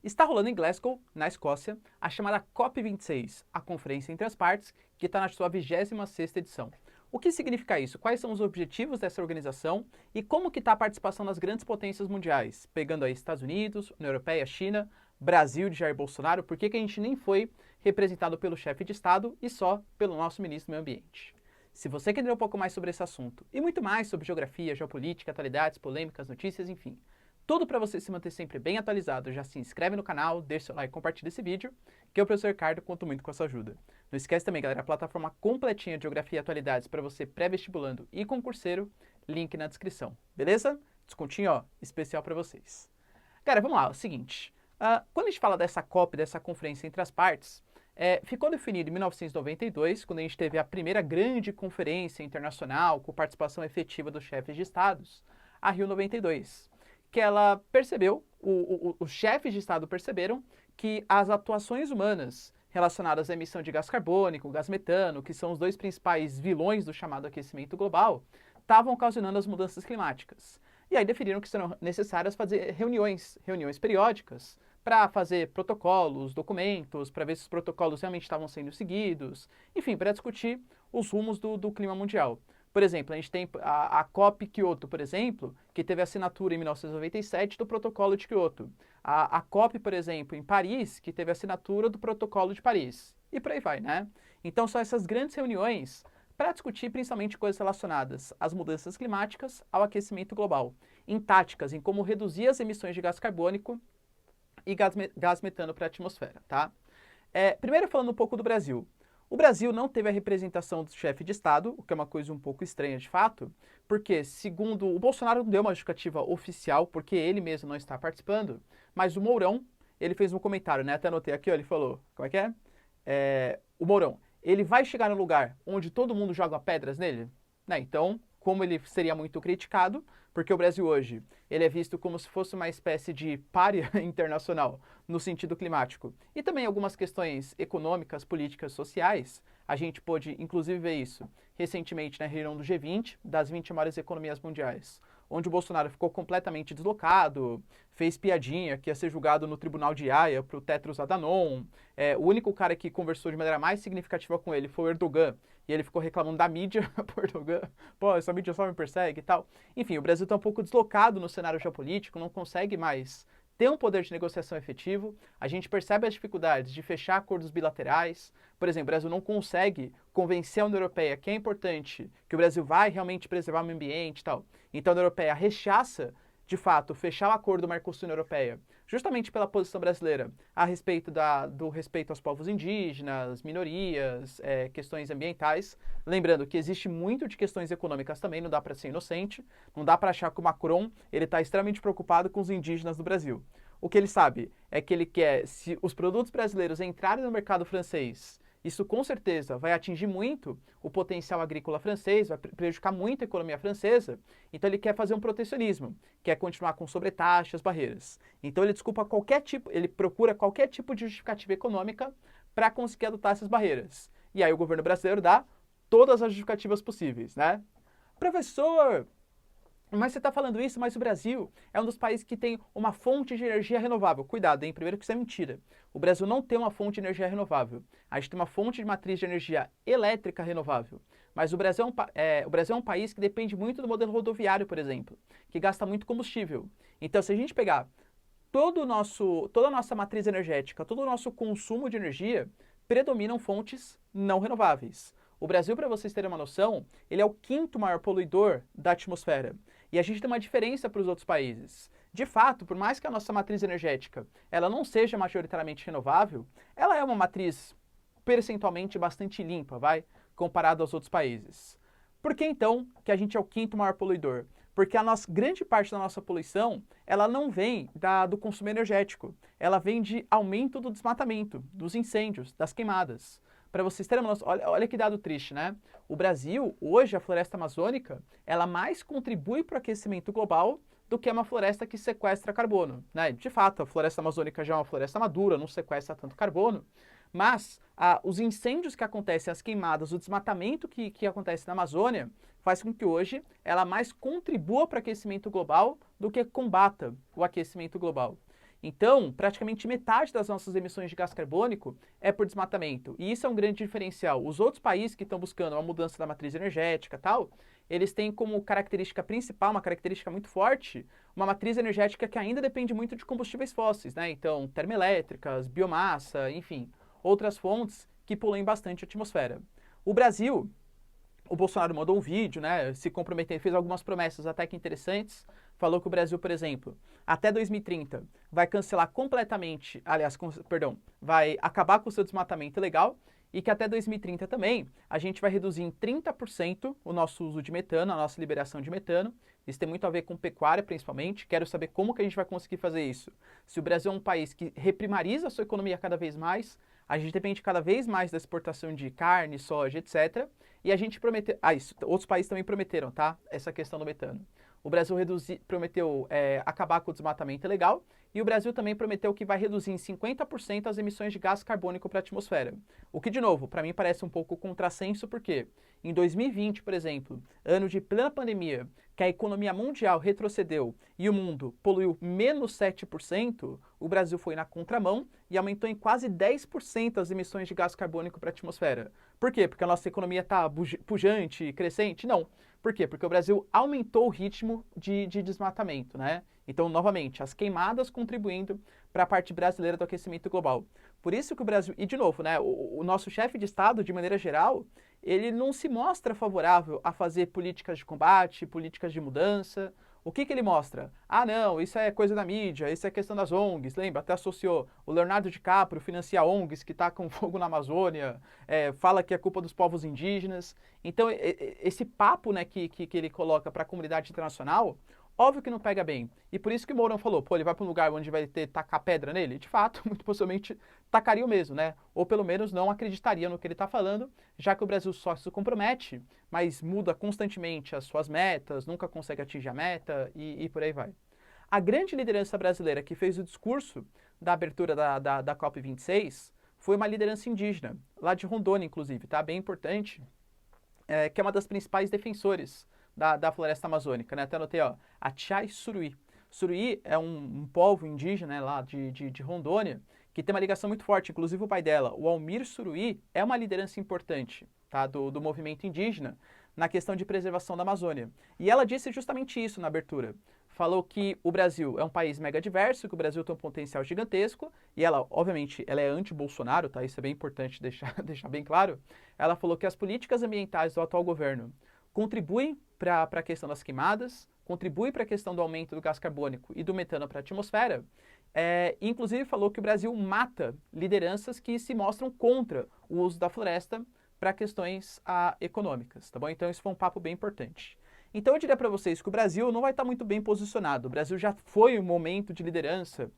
Está rolando em Glasgow, na Escócia, a chamada COP26, a Conferência entre as Partes, que está na sua 26ª edição. O que significa isso? Quais são os objetivos dessa organização e como que está a participação das grandes potências mundiais? Pegando aí Estados Unidos, União Europeia, China, Brasil de Jair Bolsonaro, por que a gente nem foi representado pelo chefe de Estado e só pelo nosso ministro do Meio Ambiente? Se você quer entender um pouco mais sobre esse assunto e muito mais sobre geografia, geopolítica, atualidades, polêmicas, notícias, enfim, tudo para você se manter sempre bem atualizado, já se inscreve no canal, deixa seu like e compartilha esse vídeo, que eu, professor Ricardo, conto muito com a sua ajuda. Não esquece também, galera, a plataforma completinha de geografia e atualidades para você pré-vestibulando e concurseiro, link na descrição, beleza? Descontinho, ó, especial para vocês. Cara, vamos lá, é o seguinte, quando a gente fala dessa COP, dessa conferência entre as partes, ficou definido em 1992, quando a gente teve a primeira grande conferência internacional com participação efetiva dos chefes de estados, a Rio 92. Que ela percebeu, os chefes de Estado perceberam que as atuações humanas relacionadas à emissão de gás carbônico, gás metano, que são os dois principais vilões do chamado aquecimento global, estavam ocasionando as mudanças climáticas. E aí definiram que serão necessárias fazer reuniões periódicas, para fazer protocolos, documentos, para ver se os protocolos realmente estavam sendo seguidos, enfim, para discutir os rumos do clima mundial. Por exemplo, a gente tem a COP Kyoto, por exemplo, que teve assinatura em 1997 do Protocolo de Kyoto. A COP, por exemplo, em Paris, que teve assinatura do Protocolo de Paris. E por aí vai, né? Então são essas grandes reuniões para discutir principalmente coisas relacionadas às mudanças climáticas, ao aquecimento global, em táticas, em como reduzir as emissões de gás carbônico e gás metano para a atmosfera, tá? Primeiro falando um pouco do Brasil. O Brasil não teve a representação do chefe de Estado, o que é uma coisa um pouco estranha de fato, porque, segundo o Bolsonaro, não deu uma justificativa oficial, porque ele mesmo não está participando, mas o Mourão, ele fez um comentário, né? Até anotei aqui, ó, ele falou, como é que é? O Mourão, ele vai chegar no lugar onde todo mundo joga pedras nele? Né? Então, como ele seria muito criticado, porque o Brasil hoje ele é visto como se fosse uma espécie de pária internacional no sentido climático. E também algumas questões econômicas, políticas, sociais. A gente pôde, inclusive, ver isso recentemente na reunião do G20, das 20 maiores economias mundiais, onde o Bolsonaro ficou completamente deslocado, fez piadinha que ia ser julgado no tribunal de Haia para o Tedros Adhanom. O único cara que conversou de maneira mais significativa com ele foi o Erdogan, e ele ficou reclamando da mídia por Erdogan. Pô, essa mídia só me persegue e tal. Enfim, o Brasil está um pouco deslocado no cenário geopolítico, não consegue mais ter um poder de negociação efetivo. A gente percebe as dificuldades de fechar acordos bilaterais. Por exemplo, o Brasil não consegue convencer a União Europeia que é importante, que o Brasil vai realmente preservar o meio ambiente e tal. Então a União Europeia rechaça, de fato, fechar o acordo do Mercosul-União Europeia, justamente pela posição brasileira a respeito do respeito aos povos indígenas, minorias, questões ambientais. Lembrando que existe muito de questões econômicas também, não dá para ser inocente, não dá para achar que o Macron ele está extremamente preocupado com os indígenas do Brasil. O que ele sabe é que ele quer, se os produtos brasileiros entrarem no mercado francês, isso com certeza vai atingir muito o potencial agrícola francês, vai prejudicar muito a economia francesa. Então ele quer fazer um protecionismo, quer continuar com sobretaxas, barreiras. Então ele procura qualquer tipo de justificativa econômica para conseguir adotar essas barreiras. E aí o governo brasileiro dá todas as justificativas possíveis, né? Professor, mas você está falando isso, mas o Brasil é um dos países que tem uma fonte de energia renovável. Cuidado, hein? Primeiro que isso é mentira. O Brasil não tem uma fonte de energia renovável. A gente tem uma fonte de matriz de energia elétrica renovável. Mas o Brasil é um país que depende muito do modelo rodoviário, por exemplo, que gasta muito combustível. Então, se a gente pegar toda a nossa matriz energética, todo o nosso consumo de energia, predominam fontes não renováveis. O Brasil, para vocês terem uma noção, ele é o 5º maior poluidor da atmosfera. E a gente tem uma diferença para os outros países. De fato, por mais que a nossa matriz energética ela não seja majoritariamente renovável, ela é uma matriz percentualmente bastante limpa, comparado aos outros países. Por que então que a gente é o 5º maior poluidor? Porque grande parte da nossa poluição, ela não vem do consumo energético, ela vem de aumento do desmatamento, dos incêndios, das queimadas. Para vocês terem uma noção, olha que dado triste, né? O Brasil, hoje, a floresta amazônica, ela mais contribui para o aquecimento global do que uma floresta que sequestra carbono, né? De fato, a floresta amazônica já é uma floresta madura, não sequestra tanto carbono, mas os incêndios que acontecem, as queimadas, o desmatamento que acontece na Amazônia, faz com que hoje ela mais contribua para o aquecimento global do que combata o aquecimento global. Então, praticamente metade das nossas emissões de gás carbônico é por desmatamento. E isso é um grande diferencial. Os outros países que estão buscando uma mudança da matriz energética e tal, eles têm como característica principal, uma característica muito forte, uma matriz energética que ainda depende muito de combustíveis fósseis, né? Então, termoelétricas, biomassa, enfim, outras fontes que poluem bastante a atmosfera. O Brasil, o Bolsonaro mandou um vídeo, né, se comprometendo, fez algumas promessas até que interessantes, falou que o Brasil, por exemplo, até 2030 vai cancelar completamente, aliás, perdão, vai acabar com o seu desmatamento ilegal e que até 2030 também a gente vai reduzir em 30% o nosso uso de metano, a nossa liberação de metano. Isso tem muito a ver com pecuária, principalmente. Quero saber como que a gente vai conseguir fazer isso. Se o Brasil é um país que reprimariza a sua economia cada vez mais, a gente depende cada vez mais da exportação de carne, soja, etc. E a gente prometeu... isso, outros países também prometeram, tá? Essa questão do metano. O Brasil prometeu acabar com o desmatamento ilegal e o Brasil também prometeu que vai reduzir em 50% as emissões de gás carbônico para a atmosfera. O que, de novo, para mim parece um pouco contrassenso, porque em 2020, por exemplo, ano de plena pandemia, que a economia mundial retrocedeu e o mundo poluiu menos 7%, o Brasil foi na contramão e aumentou em quase 10% as emissões de gás carbônico para a atmosfera. Por quê? Porque a nossa economia está pujante, crescente? Não. Por quê? Porque o Brasil aumentou o ritmo de desmatamento, né? Então, novamente, as queimadas contribuindo para a parte brasileira do aquecimento global. Por isso que o Brasil, e de novo, né, o nosso chefe de Estado, de maneira geral, ele não se mostra favorável a fazer políticas de combate, políticas de mudança. O que ele mostra? Ah, não, isso é coisa da mídia, isso é questão das ONGs, lembra? Até associou o Leonardo DiCaprio, financia ONGs que tacam fogo na Amazônia, fala que é culpa dos povos indígenas. Então, esse papo, né, que ele coloca para a comunidade internacional, óbvio que não pega bem. E por isso que o Mourão falou, pô, ele vai para um lugar onde vai tacar pedra nele? De fato, muito possivelmente tacaria o mesmo, né? Ou pelo menos não acreditaria no que ele está falando, já que o Brasil só se compromete, mas muda constantemente as suas metas, nunca consegue atingir a meta e por aí vai. A grande liderança brasileira que fez o discurso da abertura da COP26 foi uma liderança indígena, lá de Rondônia, inclusive, tá? Bem importante, que é uma das principais defensores da floresta amazônica, né? Até anotei, ó, a Tchai Suruí. Suruí é um povo indígena, né, lá de Rondônia, que tem uma ligação muito forte, inclusive o pai dela, o Almir Suruí, é uma liderança importante, tá, do movimento indígena na questão de preservação da Amazônia. E ela disse justamente isso na abertura. Falou que o Brasil é um país mega diverso, que o Brasil tem um potencial gigantesco, e ela, obviamente, ela é anti-Bolsonaro, tá? Isso é bem importante deixar bem claro. Ela falou que as políticas ambientais do atual governo contribuem para a questão das queimadas, contribui para a questão do aumento do gás carbônico e do metano para a atmosfera, inclusive falou que o Brasil mata lideranças que se mostram contra o uso da floresta para questões econômicas, tá bom? Então isso foi um papo bem importante. Então eu diria para vocês que o Brasil não vai estar muito bem posicionado. O Brasil já foi um momento de liderança,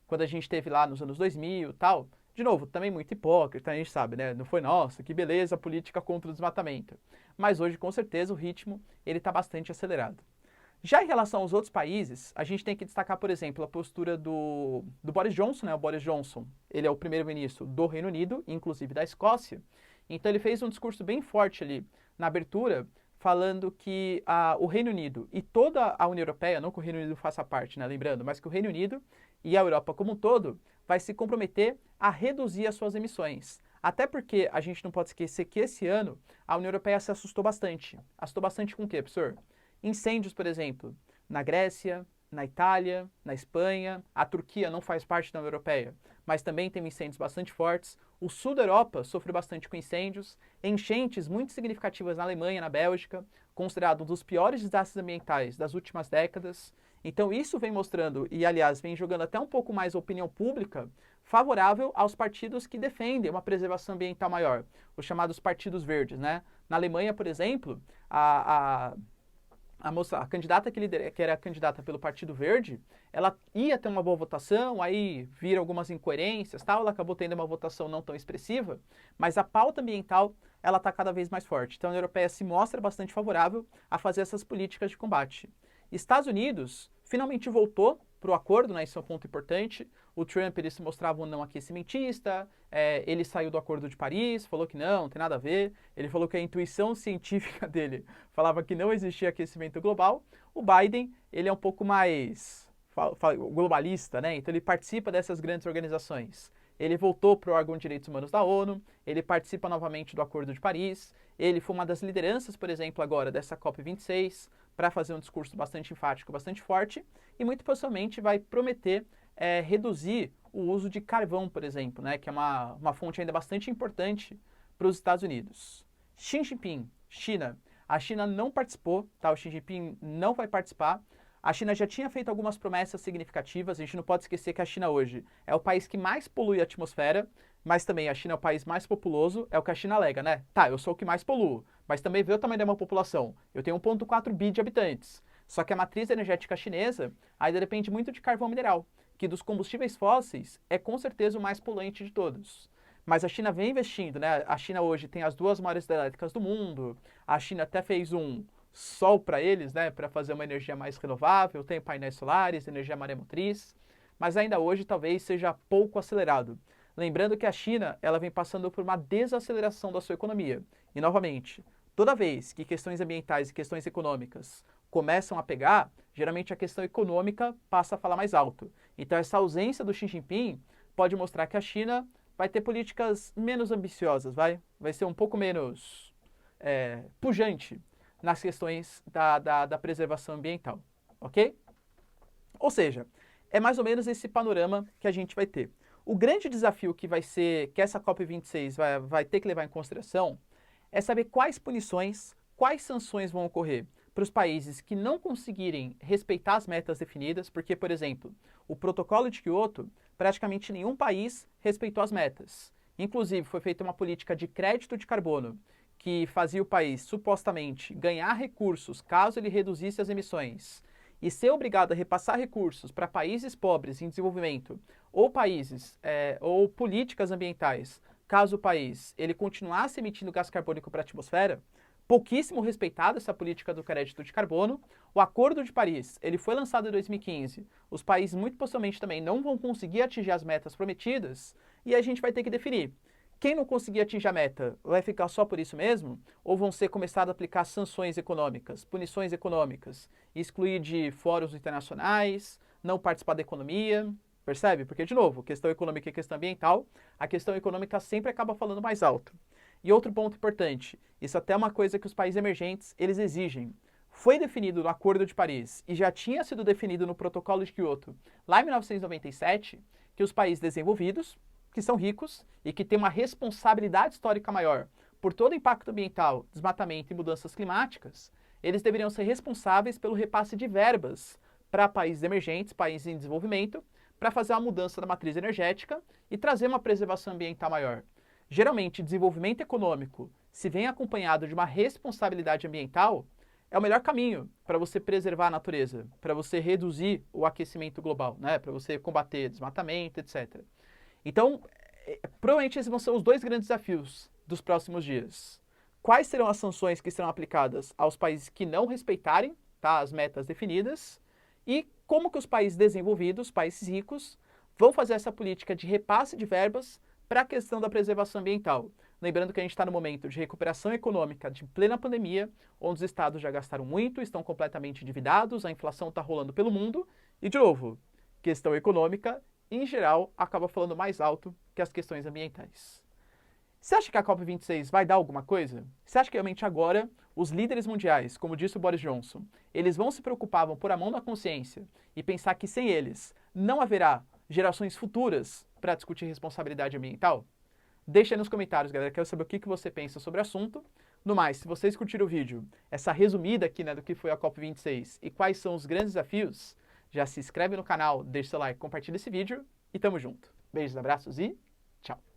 quando a gente teve lá nos anos 2000 e tal. De novo, também muito hipócrita, a gente sabe, né? Não foi, nossa, que beleza, a política contra o desmatamento. Mas hoje, com certeza, o ritmo ele está bastante acelerado. Já em relação aos outros países, a gente tem que destacar, por exemplo, a postura do Boris Johnson, né? O Boris Johnson, ele é o primeiro-ministro do Reino Unido, inclusive da Escócia. Então ele fez um discurso bem forte ali na abertura, falando que o Reino Unido e toda a União Europeia, não que o Reino Unido faça parte, né, lembrando, mas que o Reino Unido e a Europa como um todo vai se comprometer a reduzir as suas emissões. Até porque a gente não pode esquecer que esse ano a União Europeia se assustou bastante. Assustou bastante com o quê, professor? Incêndios, por exemplo, na Grécia, na Itália, na Espanha. A Turquia não faz parte da União Europeia, mas também tem incêndios bastante fortes. O sul da Europa sofre bastante com incêndios. Enchentes muito significativas na Alemanha e na Bélgica, considerado um dos piores desastres ambientais das últimas décadas. Então isso vem mostrando, e aliás, vem jogando até um pouco mais a opinião pública favorável aos partidos que defendem uma preservação ambiental maior, os chamados partidos verdes, né? Na Alemanha, por exemplo, a candidata que era a candidata pelo Partido Verde, ela ia ter uma boa votação, aí viram algumas incoerências, tal, ela acabou tendo uma votação não tão expressiva, mas a pauta ambiental, ela está cada vez mais forte. Então a União Europeia se mostra bastante favorável a fazer essas políticas de combate. Estados Unidos finalmente voltou para o acordo, né? Isso é um ponto importante. O Trump, ele se mostrava um não aquecimentista, ele saiu do Acordo de Paris, falou que não tem nada a ver. Ele falou que a intuição científica dele falava que não existia aquecimento global. O Biden, ele é um pouco mais, globalista, né? Então ele participa dessas grandes organizações. Ele voltou para o órgão de direitos humanos da ONU, ele participa novamente do Acordo de Paris, ele foi uma das lideranças, por exemplo, agora dessa COP26, para fazer um discurso bastante enfático, bastante forte, e muito possivelmente vai prometer reduzir o uso de carvão, por exemplo, né, que é uma fonte ainda bastante importante para os Estados Unidos. Xi Jinping, China. A China não participou, tá? O Xi Jinping não vai participar. A China já tinha feito algumas promessas significativas, a gente não pode esquecer que a China hoje é o país que mais polui a atmosfera, mas também a China é o país mais populoso, é o que a China alega, né? Tá, eu sou o que mais poluo, mas também vê o tamanho da minha população. Eu tenho 1,4 bi de habitantes. Só que a matriz energética chinesa ainda depende muito de carvão mineral, que dos combustíveis fósseis é com certeza o mais poluente de todos. Mas a China vem investindo, né? A China hoje tem as 2 maiores hidrelétricas do mundo, a China até fez um sol para eles, né, para fazer uma energia mais renovável, tem painéis solares, energia maremotriz, mas ainda hoje talvez seja pouco acelerado. Lembrando que a China, ela vem passando por uma desaceleração da sua economia. E novamente, toda vez que questões ambientais e questões econômicas começam a pegar, geralmente a questão econômica passa a falar mais alto. Então essa ausência do Xi Jinping pode mostrar que a China vai ter políticas menos ambiciosas, vai ser um pouco menos pujante nas questões da preservação ambiental, ok? Ou seja, é mais ou menos esse panorama que a gente vai ter. O grande desafio que vai ser, que essa COP26 vai ter que levar em consideração, é saber quais punições, quais sanções vão ocorrer para os países que não conseguirem respeitar as metas definidas, porque, por exemplo, o protocolo de Kyoto, praticamente nenhum país respeitou as metas. Inclusive, foi feita uma política de crédito de carbono, que fazia o país, supostamente, ganhar recursos caso ele reduzisse as emissões e ser obrigado a repassar recursos para países pobres em desenvolvimento ou países ou políticas ambientais, caso o país ele continuasse emitindo gás carbônico para a atmosfera, pouquíssimo respetada essa política do crédito de carbono. O Acordo de Paris ele foi lançado em 2015, os países muito possivelmente também não vão conseguir atingir as metas prometidas e a gente vai ter que definir. Quem não conseguir atingir a meta vai ficar só por isso mesmo? Ou vão ser começadas a aplicar sanções econômicas, punições econômicas, excluir de fóruns internacionais, não participar da economia? Percebe? Porque, de novo, questão econômica e questão ambiental, a questão econômica sempre acaba falando mais alto. E outro ponto importante, isso até é uma coisa que os países emergentes, eles exigem. Foi definido no Acordo de Paris e já tinha sido definido no Protocolo de Kyoto, lá em 1997, que os países desenvolvidos, que são ricos e que têm uma responsabilidade histórica maior por todo o impacto ambiental, desmatamento e mudanças climáticas, eles deveriam ser responsáveis pelo repasse de verbas para países emergentes, países em desenvolvimento, para fazer uma mudança da matriz energética e trazer uma preservação ambiental maior. Geralmente, desenvolvimento econômico, se vem acompanhado de uma responsabilidade ambiental, é o melhor caminho para você preservar a natureza, para você reduzir o aquecimento global, né? Para você combater desmatamento, etc. Então, provavelmente esses vão ser os 2 grandes desafios dos próximos dias. Quais serão as sanções que serão aplicadas aos países que não respeitarem, tá, as metas definidas e como que os países desenvolvidos, países ricos, vão fazer essa política de repasse de verbas para a questão da preservação ambiental. Lembrando que a gente está no momento de recuperação econômica de plena pandemia, onde os estados já gastaram muito, estão completamente endividados, a inflação está rolando pelo mundo e, de novo, questão econômica em geral, acaba falando mais alto que as questões ambientais. Você acha que a COP26 vai dar alguma coisa? Você acha que realmente agora os líderes mundiais, como disse o Boris Johnson, eles vão se preocupar, vão pôr a mão na consciência e pensar que sem eles não haverá gerações futuras para discutir responsabilidade ambiental? Deixa aí nos comentários, galera, quero saber o que você pensa sobre o assunto. No mais, se vocês curtiram o vídeo, essa resumida aqui, né, do que foi a COP26 e quais são os grandes desafios, já se inscreve no canal, deixa seu like, compartilha esse vídeo e tamo junto. Beijos, abraços e tchau!